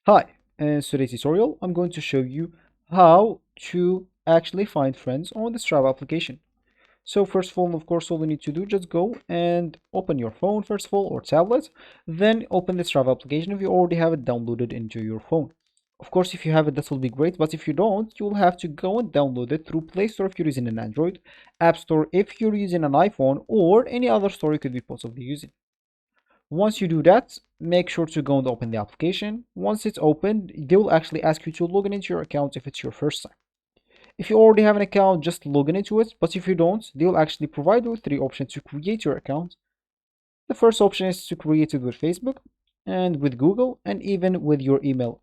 Hi, in today's tutorial, I'm going to show you how to actually find friends on the Strava application. So first of all, of course, all you need to do, just go and open your phone first of all, or tablet, then open the Strava application if you already have it downloaded into your phone. Of course, if you have it, that will be great, but if you don't, you'll have to go and download it through Play Store if you're using an Android, App Store if you're using an iPhone, or any other store you could be possibly using. Once you do that, make sure to go and open the application. Once it's opened, they will actually ask you to log in into your account if it's your first time. If you already have an account, just log in into it. But if you don't, they will actually provide you with three options to create your account. The first option is to create it with Facebook and with Google and even with your email.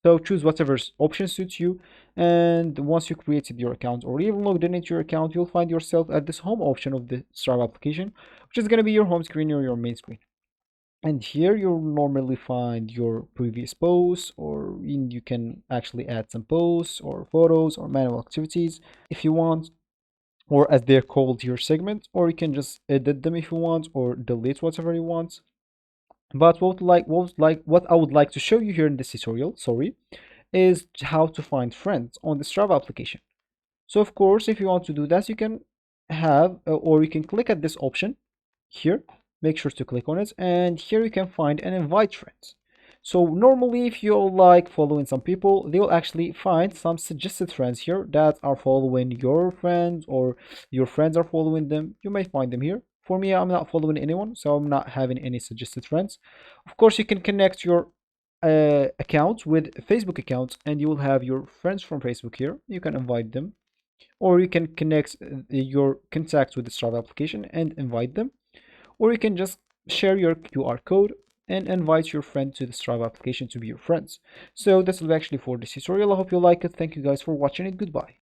So choose whatever option suits you. And once you created your account or even logged in into your account, you'll find yourself at this home option of the Strava application, which is going to be your home screen or your main screen. And here you'll normally find your previous posts, or you can actually add some posts or photos or manual activities if you want, or as they're called your segment, or you can just edit them if you want or delete whatever you want. But what I would like to show you here in this tutorial, sorry, is how to find friends on the Strava application. So of course, if you want to do that, you can have or you can click at this option here. Make sure to click on it, and here you can find and invite friends. So normally, if you're like following some people, they'll actually find some suggested friends here that are following your friends, or your friends are following them. You may find them here. For me, I'm not following anyone, so I'm not having any suggested friends. Of course, you can connect your account with Facebook account, and you will have your friends from Facebook here. You can invite them, or you can connect your contacts with the Strava application and invite them, or you can just share your QR code and invite your friend to the Strava application to be your friends. So this will be actually for this tutorial. I hope you like it. Thank you guys for watching it. Goodbye.